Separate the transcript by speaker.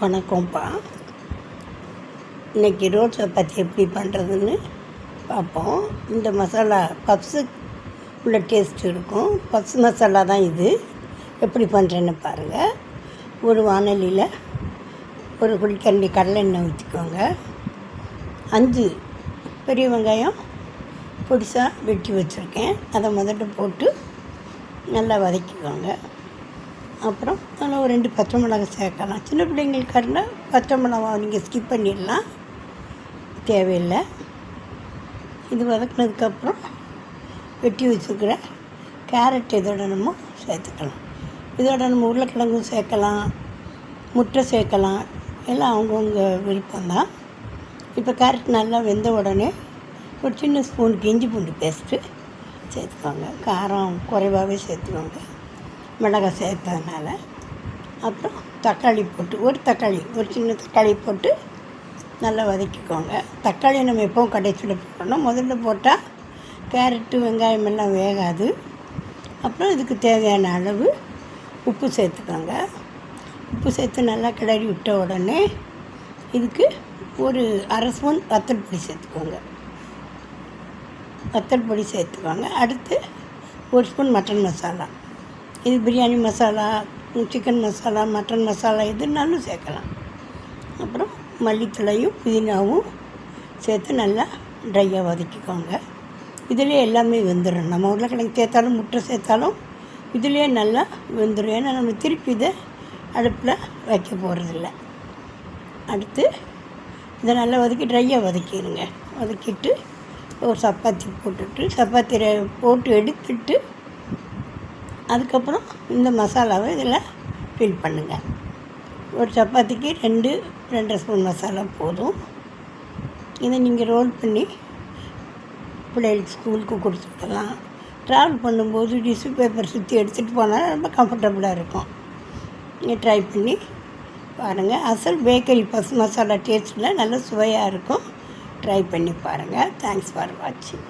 Speaker 1: வணக்கம்ப்பா. இன்றைக்கி ரோட் சப்பாத்தி எப்படி பண்ணுறதுன்னு பார்ப்போம். இந்த மசாலா பப்ஸு உள்ள டேஸ்ட் இருக்கும். பப்ஸ் மசாலா தான் இது. எப்படி பண்ணுறேன்னு பாருங்கள். ஒரு வானலியில் ஒரு குழிக்கரண்டி கடலை எண்ணெய் ஊற்றிக்கோங்க. 5 பெரிய வெங்காயம் பொடிசாக வெட்டி வச்சுருக்கேன். அதை முதல்ல போட்டு நல்லா வதக்கிக்கோங்க. அப்புறம் அதில் ஒரு 2 பச்சை மிளகாய் சேர்க்கலாம். சின்ன பிள்ளைங்களுக்காருன்னா பச்சை மிளகாய் நீங்கள் ஸ்கிப் பண்ணிடலாம், தேவையில்லை. இது வதக்கினதுக்கப்புறம் வெட்டி வச்சுருக்கிற கேரட் இதோட நம்ம சேர்த்துக்கலாம். இதோட நம்ம உருளைக்கிழங்கும் சேர்க்கலாம், முட்டை சேர்க்கலாம், எல்லாம் அவங்கவுங்க விருப்பம்தான். இப்போ கேரட் நல்லா வெந்த உடனே ஒரு சின்ன ஸ்பூனுக்கு இஞ்சி பூண்டு பேஸ்ட்டு சேர்த்துக்கோங்க. காரம் குறைவாகவே சேர்த்துக்கோங்க, மிளகாய் சேர்த்ததுனால. அப்புறம் தக்காளி போட்டு ஒரு சின்ன தக்காளி போட்டு நல்லா வதக்கிக்கோங்க. தக்காளி நம்ம எப்போவும் கடைசியில் போடணும். முதல்ல போட்டால் கேரட்டு வெங்காயம் எல்லாம் வேகாது. அப்புறம் இதுக்கு தேவையான அளவு உப்பு சேர்த்துக்கோங்க. உப்பு சேர்த்து நல்லா கிளறி விட்ட உடனே இதுக்கு ஒரு 1/2 ஸ்பூன் வத்தல் பொடி சேர்த்துக்கோங்க. அடுத்து 1 ஸ்பூன் மட்டன் மசாலா. இது பிரியாணி மசாலா, சிக்கன் மசாலா, மட்டன் மசாலா எதுனாலும் சேர்க்கலாம். அப்புறம் மல்லித்தழையும் புதினாவும் சேர்த்து நல்லா ட்ரையாக வதக்கிக்கோங்க. இதிலே எல்லாமே வெந்துடும். நம்ம உருளைக்கிழங்கு சேர்த்தாலும் முட்டை சேர்த்தாலும் இதிலே நல்லா வெந்துடும். ஏன்னா நம்ம திருப்பி இதை அடுப்பில் வைக்க போகிறதில்ல. அடுத்து இதை நல்லா ட்ரையாக வதக்கிடுங்க. வதக்கிட்டு ஒரு சப்பாத்தி சப்பாத்தியை போட்டு எடுத்துட்டு அதுக்கப்புறம் இந்த மசாலாவை இதில் ஃபில் பண்ணுங்கள். ஒரு சப்பாத்திக்கு 2.5 ஸ்பூன் மசாலா போதும். இதை நீங்கள் ரோல் பண்ணி பிள்ளைகளுக்கு ஸ்கூலுக்கு கொடுத்து விடலாம். ட்ராவல் பண்ணும்போது டிஷ்யூ பேப்பர் சுற்றி எடுத்துகிட்டு போனால் ரொம்ப கம்ஃபர்டபுளாக இருக்கும். நீங்கள் ட்ரை பண்ணி பாருங்கள். அசல் பேக்கரி பஸ் மசாலா டேஸ்ட்டில் நல்ல சுவையாக இருக்கும். ட்ரை பண்ணி பாருங்கள். தேங்க்ஸ் ஃபார் வாட்சிங்.